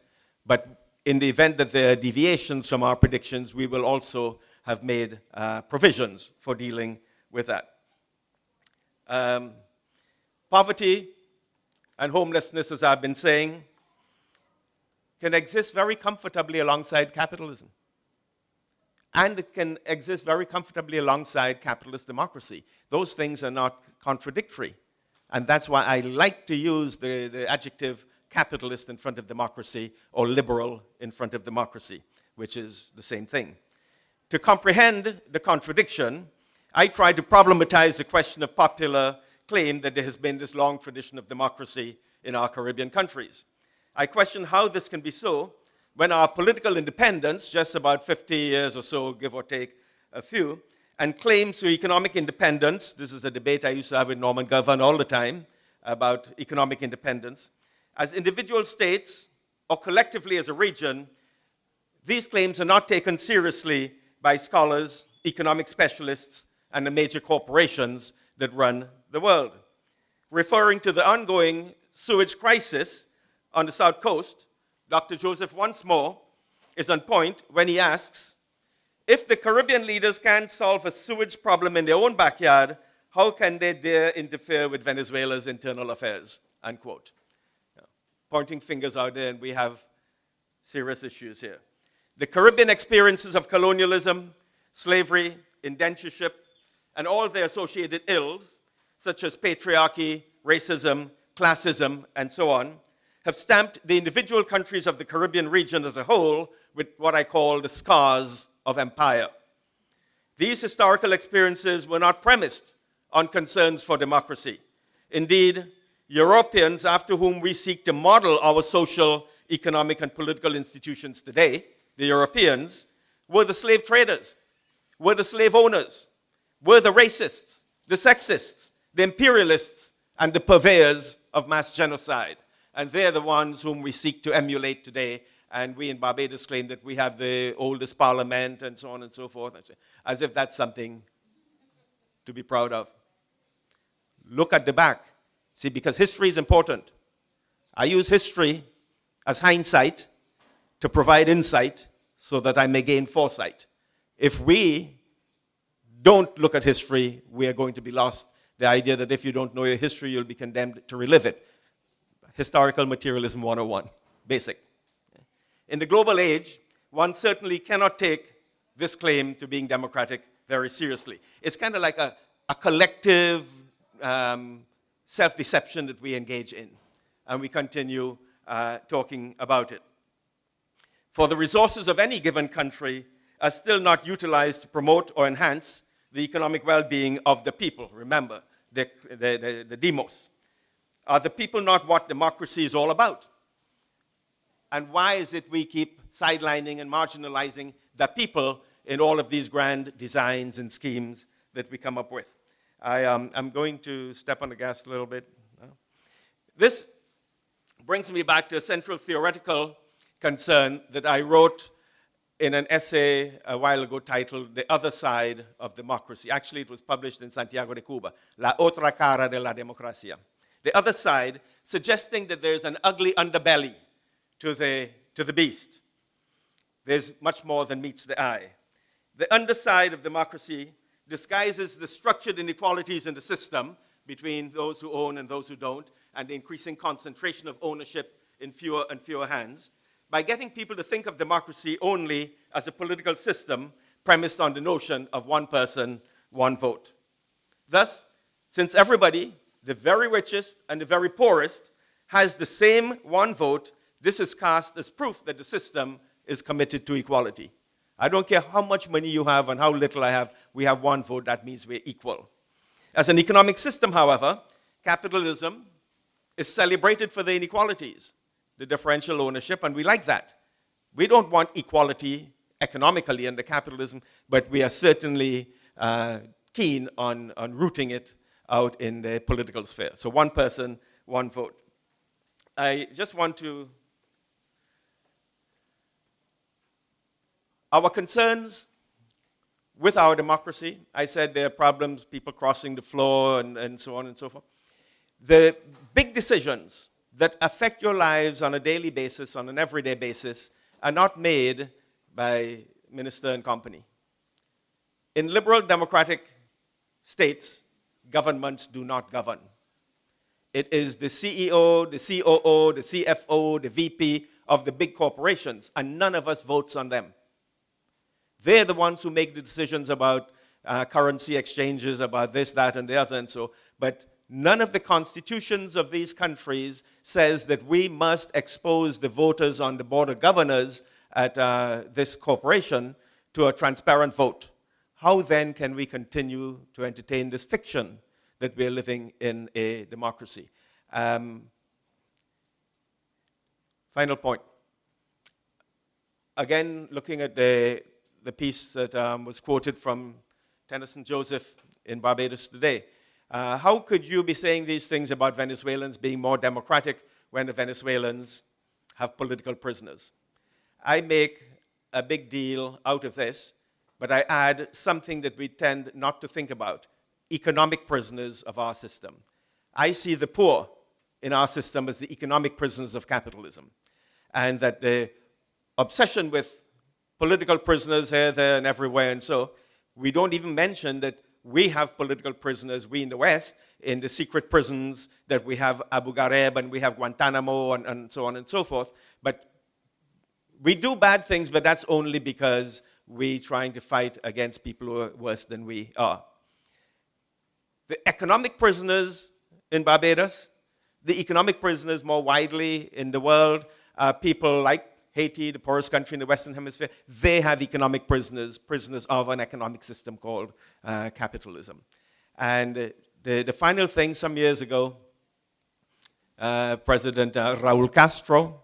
but in the event that there are deviations from our predictions, we will also have made provisions for dealing with that. Poverty and homelessness, as I've been saying, can exist very comfortably alongside capitalism. And it can exist very comfortably alongside capitalist democracy. Those things are not contradictory. And that's why I like to use the adjective capitalist in front of democracy, or liberal in front of democracy, which is the same thing. To comprehend the contradiction, I try to problematize the question of popular claim that there has been this long tradition of democracy in our Caribbean countries. I question how this can be so when our political independence, just about 50 years or so, give or take a few, and claims to economic independence, this is a debate I used to have with Norman Govan all the time about economic independence, as individual states or collectively as a region, these claims are not taken seriously by scholars, economic specialists, and the major corporations that run the world. Referring to the ongoing sewage crisis on the South Coast, Dr. Joseph once more is on point when he asks, if the Caribbean leaders can't solve a sewage problem in their own backyard, how can they dare interfere with Venezuela's internal affairs? Unquote. Pointing fingers out there, and we have serious issues here. The Caribbean experiences of colonialism, slavery, indentureship, and all their associated ills, such as patriarchy, racism, classism, and so on, have stamped the individual countries of the Caribbean region as a whole with what I call the scars of empire. These historical experiences were not premised on concerns for democracy. Indeed, Europeans, after whom we seek to model our social, economic, and political institutions today, the Europeans, were the slave traders, were the slave owners, were the racists, the sexists, the imperialists, and the purveyors of mass genocide. And they're the ones whom we seek to emulate today. And we in Barbados claim that we have the oldest parliament and so on and so forth, as if that's something to be proud of. Look at the back. See, because history is important. I use history as hindsight to provide insight so that I may gain foresight. If we don't look at history, we are going to be lost. The idea that if you don't know your history, you'll be condemned to relive it. Historical materialism 101, basic. In the global age, one certainly cannot take this claim to being democratic very seriously. It's kind of like a collective self-deception that we engage in, and we continue talking about it. For the resources of any given country are still not utilized to promote or enhance the economic well-being of the people. Remember, the demos. Are the people not what democracy is all about? And why is it we keep sidelining and marginalizing the people in all of these grand designs and schemes that we come up with? I'm going to step on the gas a little bit. This brings me back to a central theoretical concern that I wrote in an essay a while ago titled The Other Side of Democracy. Actually, it was published in Santiago de Cuba, La Otra Cara de la Democracia. The other side, suggesting that there's an ugly underbelly to the beast. There's much more than meets the eye. The underside of democracy disguises the structured inequalities in the system between those who own and those who don't, and the increasing concentration of ownership in fewer and fewer hands, by getting people to think of democracy only as a political system premised on the notion of one person, one vote. Thus, since everybody, the very richest and the very poorest, has the same one vote, this is cast as proof that the system is committed to equality. I don't care how much money you have and how little I have, we have one vote, that means we're equal. As an economic system, however, capitalism is celebrated for the inequalities, the differential ownership, and we like that. We don't want equality economically under capitalism, but we are certainly keen on rooting it out in the political sphere. So one person, one vote. I just want to... Our concerns with our democracy, I said there are problems, people crossing the floor and so on and so forth. The big decisions that affect your lives on a daily basis, on an everyday basis, are not made by minister and company. In liberal democratic states, governments do not govern. It is the CEO, the COO, the CFO, the VP of the big corporations, and none of us votes on them. They're the ones who make the decisions about currency exchanges, about this, that, and the other, and so. But none of the constitutions of these countries says that we must expose the voters on the board of governors at this corporation to a transparent vote. How then can we continue to entertain this fiction that we're living in a democracy? Final point. Again, looking at the piece that was quoted from Tennyson Joseph in Barbados Today. How could you be saying these things about Venezuelans being more democratic when the Venezuelans have political prisoners? I make a big deal out of this, but I add something that we tend not to think about: economic prisoners of our system. I see the poor in our system as the economic prisoners of capitalism, and that the obsession with political prisoners here, there, and everywhere, and so we don't even mention that we have political prisoners, we in the West, in the secret prisons, that we have Abu Ghraib and we have Guantanamo and so on and so forth. But we do bad things, but that's only because we're trying to fight against people who are worse than we are. The economic prisoners in Barbados, the economic prisoners more widely in the world, people like Haiti, the poorest country in the Western Hemisphere, they have economic prisoners, prisoners of an economic system called capitalism. And the final thing, some years ago, President Raul Castro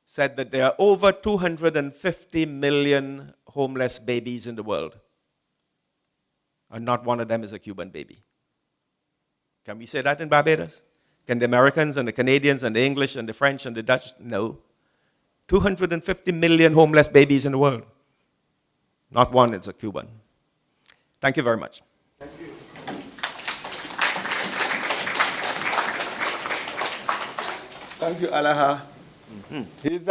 said that there are over 250 million homeless babies in the world, and not one of them is a Cuban baby. Can we say that in Barbados? Can the Americans and the Canadians and the English and the French and the Dutch? No. 250 million homeless babies in the world. Not one is a Cuban. Thank you very much. Thank you. Thank you, Allahar. His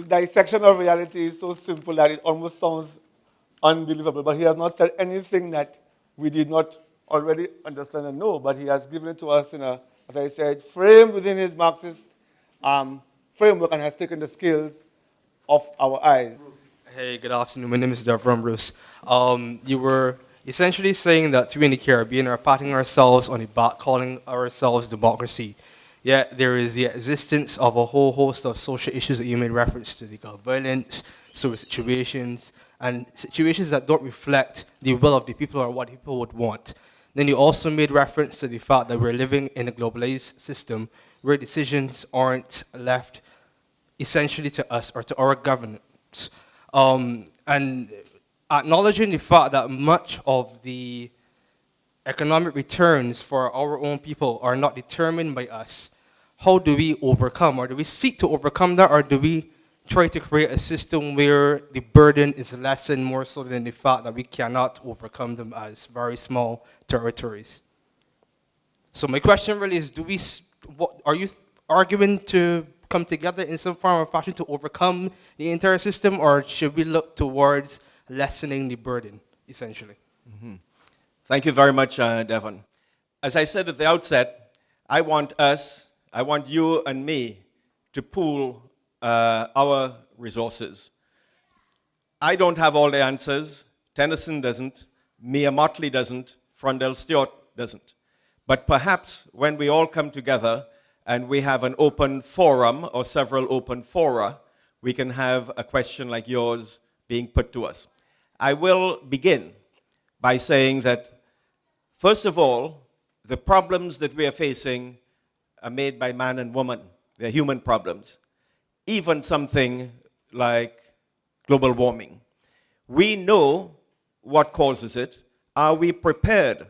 dissection of reality is so simple that it almost sounds unbelievable, but he has not said anything that we did not already understand and know, but he has given it to us in a, as I said, framed within his Marxist framework and has taken the scales of our eyes. Hey, good afternoon. My name is Devram Bruce. You were essentially saying that we in the Caribbean are patting ourselves on the back, calling ourselves democracy. Yet there is the existence of a whole host of social issues that you made reference to, the governance, social situations, and situations that don't reflect the will of the people or what people would want. Then you also made reference to the fact that we're living in a globalized system where decisions aren't left essentially to us or to our governance. And acknowledging the fact that much of the economic returns for our own people are not determined by us, how do we overcome, or do we seek to overcome that, or do we try to create a system where the burden is lessened more so than the fact that we cannot overcome them as very small territories? So my question really is, are you arguing to come together in some form or fashion to overcome the entire system, or should we look towards lessening the burden, essentially? Mm-hmm. Thank you very much, Devon. As I said at the outset, I want you and me to pool our resources. I don't have all the answers. Tennyson doesn't. Mia Motley doesn't. Frondell Stewart doesn't. But perhaps when we all come together and we have an open forum or several open fora, we can have a question like yours being put to us. I will begin by saying that, first of all, the problems that we are facing are made by man and woman. They're human problems. Even something like global warming. We know what causes it. Are we prepared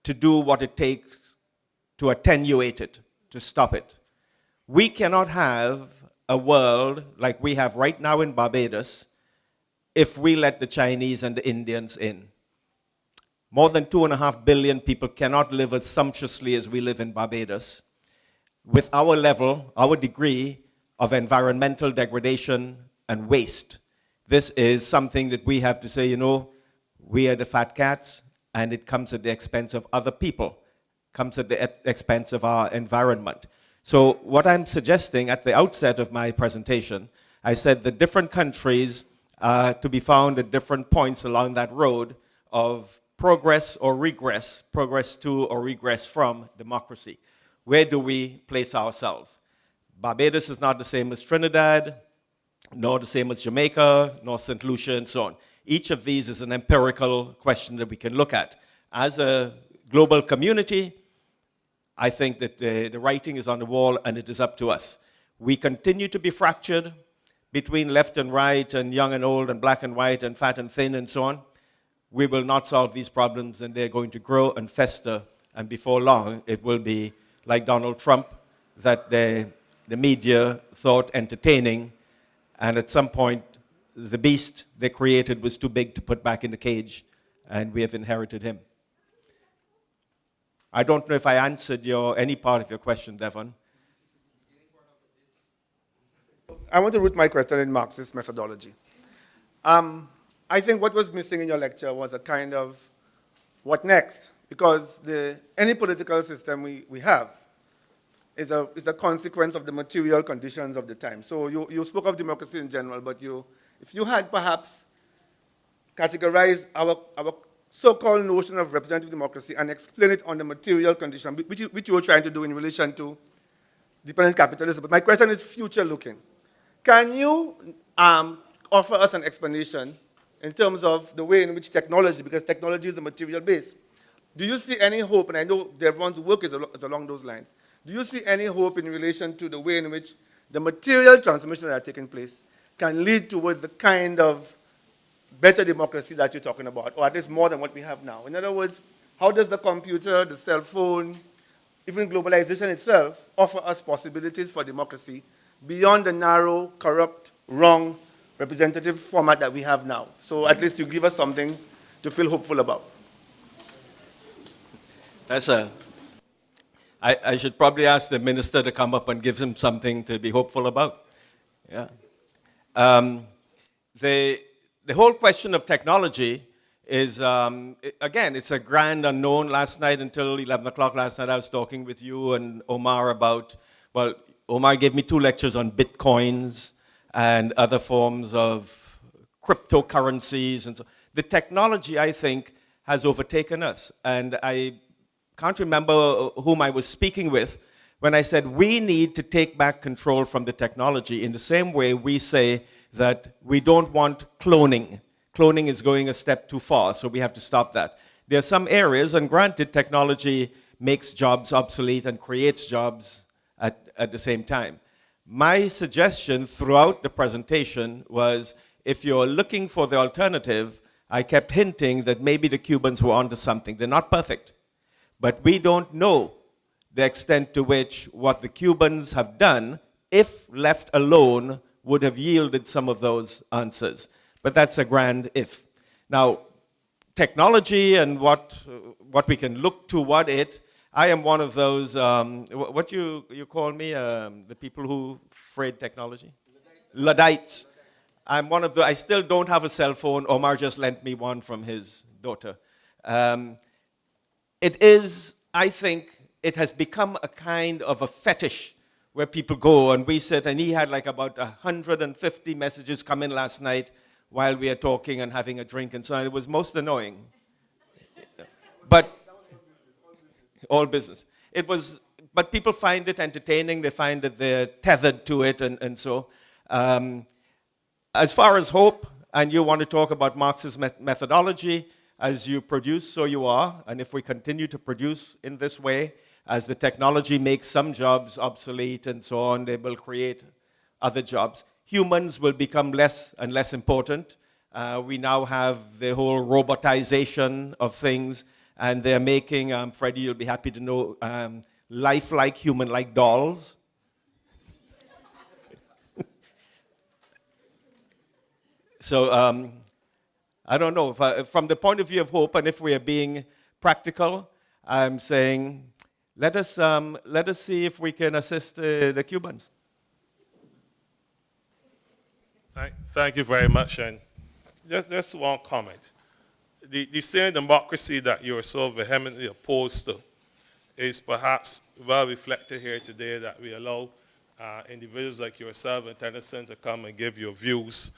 to do what it takes to attenuate it, to stop it? We cannot have a world like we have right now in Barbados if we let the Chinese and the Indians in. More than 2.5 billion people cannot live as sumptuously as we live in Barbados with our level, our degree of environmental degradation and waste. This is something that we have to say, we are the fat cats, and it comes at the expense of other people, comes at the expense of our environment. So what I'm suggesting at the outset of my presentation, I said that different countries are to be found at different points along that road of progress or regress, progress to or regress from democracy. Where do we place ourselves? Barbados is not the same as Trinidad, nor the same as Jamaica, nor St. Lucia, and so on. Each of these is an empirical question that we can look at. As a global community, I think that the writing is on the wall, and it is up to us. We continue to be fractured between left and right, and young and old, and black and white, and fat and thin, and so on. We will not solve these problems, and they're going to grow and fester, and before long, it will be like Donald Trump, that the media thought entertaining, and at some point, the beast they created was too big to put back in the cage, and we have inherited him. I don't know if I answered any part of your question, Devon. I want to root my question in Marxist methodology. I think what was missing in your lecture was a kind of what next? Because any political system we have is a consequence of the material conditions of the time. So you spoke of democracy in general, but if you had perhaps categorized our so-called notion of representative democracy and explain it on the material condition, which you were trying to do in relation to dependent capitalism. But my question is future-looking. Can you offer us an explanation in terms of the way in which technology, because technology is the material base. Do you see any hope, and I know everyone's work is along those lines, do you see any hope in relation to the way in which the material transformations that are taking place can lead towards the kind of better democracy that you're talking about, or at least more than what we have now? In other words, how does the computer, the cell phone, even globalization itself offer us possibilities for democracy beyond the narrow, corrupt, wrong, representative format that we have now? So at least you give us something to feel hopeful about. I should probably ask the minister to come up and give him something to be hopeful about. Yeah. The whole question of technology is, again, it's a grand unknown. Last night until 11 o'clock last night, I was talking with you and Omar about, well, Omar gave me 2 lectures on bitcoins and other forms of cryptocurrencies. And so the technology, I think, has overtaken us. And I can't remember whom I was speaking with when I said we need to take back control from the technology in the same way we say that we don't want cloning. Cloning is going a step too far, so we have to stop that. There are some areas, and granted, technology makes jobs obsolete and creates jobs at the same time. My suggestion throughout the presentation was, if you're looking for the alternative, I kept hinting that maybe the Cubans were onto something. They're not perfect, but we don't know the extent to which what the Cubans have done, if left alone, would have yielded some of those answers. But that's a grand if. Now, technology and what we can look toward it, I am one of those, what you call me, the people who afraid technology? Luddites. I'm one of the, I still don't have a cell phone. Omar just lent me one from his daughter. It is, I think, it has become a kind of a fetish where people go and we sit, and he had like about 150 messages come in last night while we are talking and having a drink and so on. It was most annoying. But all business. It was, but people find it entertaining. They find that they're tethered to it, and so. As far as hope, and you want to talk about Marxist methodology, as you produce, so you are. And if we continue to produce in this way, as the technology makes some jobs obsolete and so on, they will create other jobs. Humans will become less and less important. We now have the whole robotization of things, and they're making, Freddie, you'll be happy to know, lifelike, human-like dolls. So I don't know, from the point of view of hope, and if we are being practical, I'm saying, let us see if we can assist the Cubans. Thank you very much. And just one comment. The same democracy that you're so vehemently opposed to is perhaps well reflected here today, that we allow individuals like yourself and Tennyson to come and give your views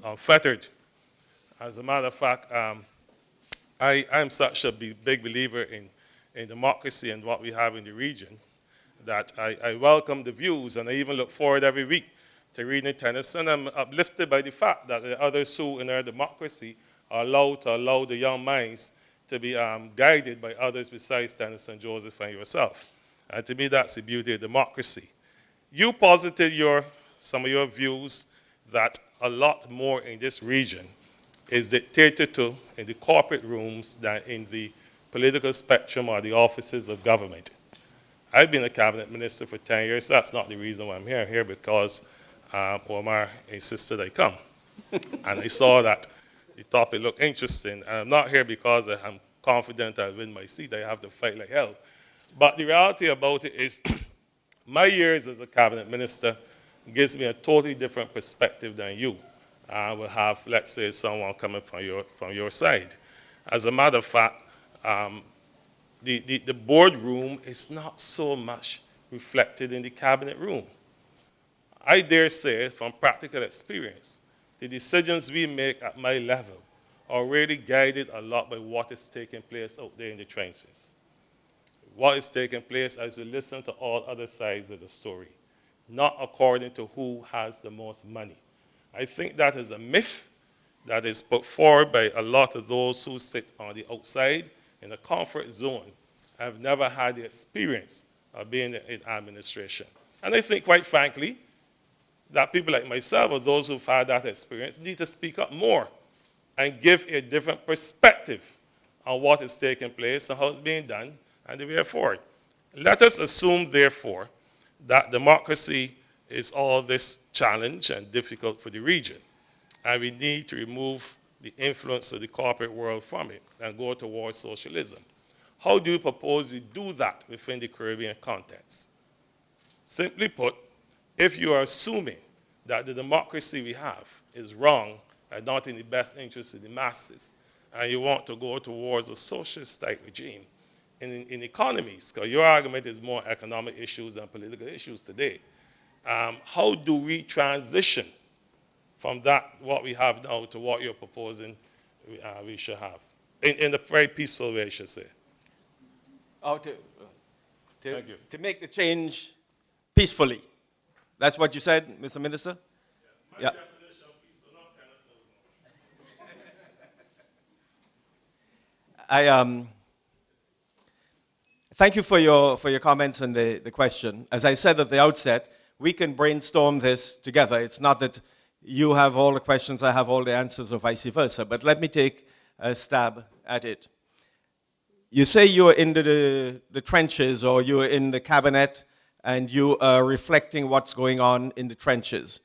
unfettered. As a matter of fact, I'm such a big believer in democracy and what we have in the region that I welcome the views, and I even look forward every week to reading Tennyson. I'm uplifted by the fact that the others who in our democracy are allowed to allow the young minds to be guided by others besides Tennyson, Joseph, and yourself. And to me, that's the beauty of democracy. You posited some of your views that a lot more in this region is dictated to in the corporate rooms than in the political spectrum or the offices of government. I've been a cabinet minister for 10 years. That's not the reason why I'm here. I'm here because Omar insisted I come. And I saw that the topic looked interesting. And I'm not here because I'm confident I'll win my seat. I have to fight like hell. But the reality about it is my years as a cabinet minister gives me a totally different perspective than you will have, let's say, someone coming from your side. As a matter of fact, the boardroom is not so much reflected in the cabinet room. I dare say, from practical experience, the decisions we make at my level are really guided a lot by what is taking place out there in the trenches. What is taking place as you listen to all other sides of the story, not according to who has the most money. I think that is a myth that is put forward by a lot of those who sit on the outside in a comfort zone, have never had the experience of being in administration. And I think, quite frankly, that people like myself or those who've had that experience need to speak up more and give a different perspective on what is taking place and how it's being done and the way forward. Let us assume, therefore, that democracy is all this challenge and difficult for the region, and we need to remove the influence of the corporate world from it and go towards socialism. How do you propose we do that within the Caribbean context? Simply put, if you are assuming that the democracy we have is wrong and not in the best interest of the masses, and you want to go towards a socialist-type regime in economies, because your argument is more economic issues than political issues today, how do we transition from that, what we have now, to what you're proposing we should have? In a very peaceful way, I should say. Oh, to make the change peacefully. That's what you said, Mr. Minister? My Yeah. definition of peace is not penicillin. Thank you for your comments and the question. As I said at the outset, we can brainstorm this together. It's not that you have all the questions, I have all the answers, or vice versa. But let me take a stab at it. You say you're in the trenches, or you're in the cabinet, and you are reflecting what's going on in the trenches.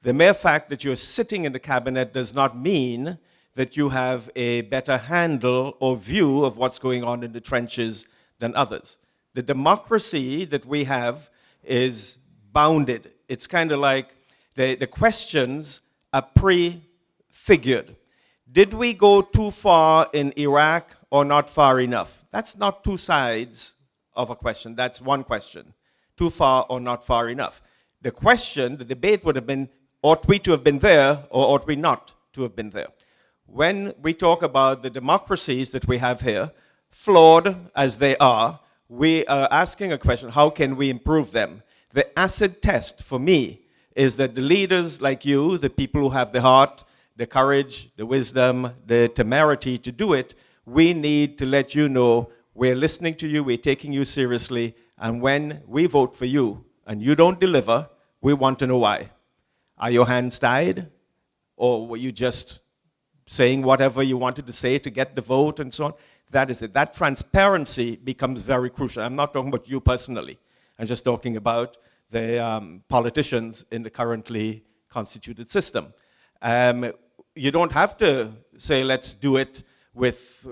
The mere fact that you're sitting in the cabinet does not mean that you have a better handle or view of what's going on in the trenches than others. The democracy that we have is bounded. It's kind of like the questions are prefigured. Did we go too far in Iraq or not far enough? That's not two sides of a question. That's one question. Too far or not far enough. The question, the debate would have been, ought we to have been there or ought we not to have been there? When we talk about the democracies that we have here, flawed as they are, we are asking a question, how can we improve them? The acid test for me is that the leaders like you, the people who have the heart, the courage, the wisdom, the temerity to do it, we need to let you know we're listening to you, we're taking you seriously, and when we vote for you and you don't deliver, we want to know why. Are your hands tied? Or were you just saying whatever you wanted to say to get the vote and so on? That is it. That transparency becomes very crucial. I'm not talking about you personally. I'm just talking about the politicians in the currently constituted system. You don't have to say, let's do it with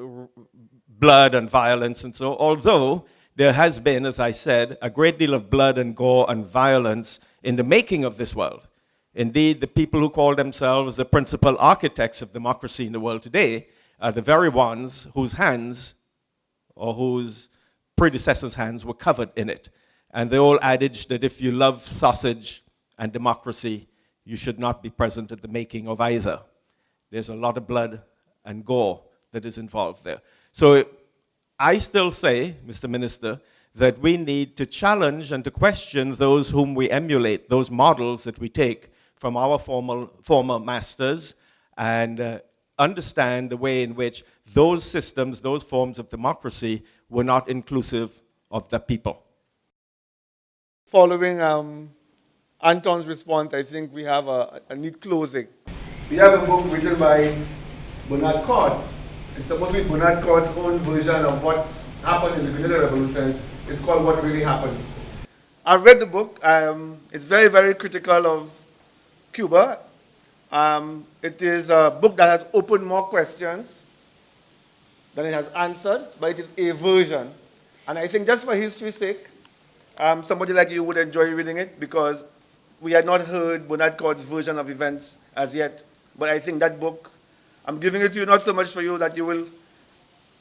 blood and violence and so, although there has been, as I said, a great deal of blood and gore and violence in the making of this world. Indeed, the people who call themselves the principal architects of democracy in the world today are the very ones whose hands or whose predecessors' hands were covered in it. And the old adage that if you love sausage and democracy, you should not be present at the making of either. There's a lot of blood and gore that is involved there. So I still say, Mr. Minister, that we need to challenge and to question those whom we emulate, those models that we take from our former masters, and understand the way in which those systems, those forms of democracy were not inclusive of the people. Following Anton's response, I think we have a neat closing. We have a book written by Bernard Cord. It's supposed to be Bernard Cord's own version of what happened in the Grenada Revolution. It's called What Really Happened. I've read the book. It's very, very critical of Cuba. It is a book that has opened more questions than it has answered, but it is a version. And I think just for history's sake, somebody like you would enjoy reading it, because we had not heard Bernard Cord's version of events as yet. But I think that book, I'm giving it to you not so much for you that you will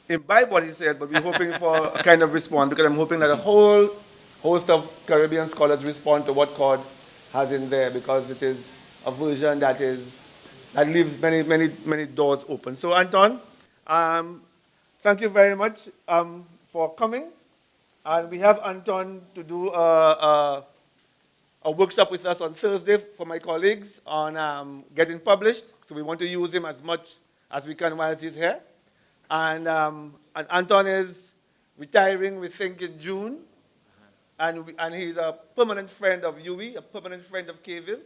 imbibe what he said, but we're hoping for a kind of response, because I'm hoping that a whole host of Caribbean scholars respond to what Cord has in there, because it is a version that leaves many, many, many doors open. So Anton, thank you very much for coming. And we have Anton to do a a workshop with us on Thursday for my colleagues on getting published. So we want to use him as much as we can while he's here. And Anton is retiring, we think, in June. And he's a permanent friend of UWI, a permanent friend of Cave Hill.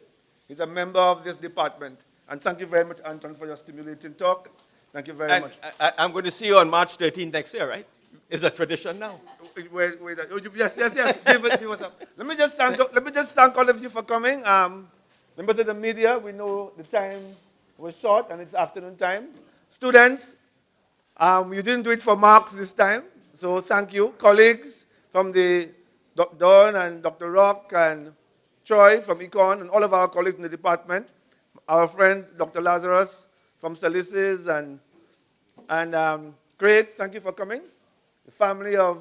He's a member of this department. And thank you very much, Anton, for your stimulating talk. Thank you very much. I'm going to see you on March 13th next year, right? It's a tradition now. Wait, yes. Give us up. Let me just thank all of you for coming. Members of the media, we know the time was short and it's afternoon time. Students, you didn't do it for marks this time, so thank you. Colleagues from the Don and Dr. Rock and Troy from Econ and all of our colleagues in the department. Our friend Dr. Lazarus from Salices and Craig, thank you for coming. The family of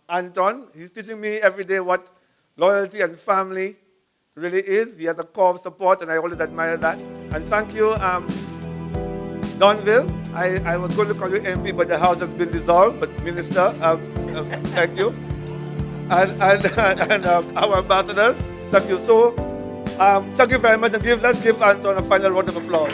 Anton, he's teaching me every day what loyalty and family really is. He has a core of support, and I always admire that. And thank you, Donville. I was going to call you MP, but the House has been dissolved. But Minister, thank you. And our ambassadors, thank you. So, thank you very much. And let's give Anton a final round of applause.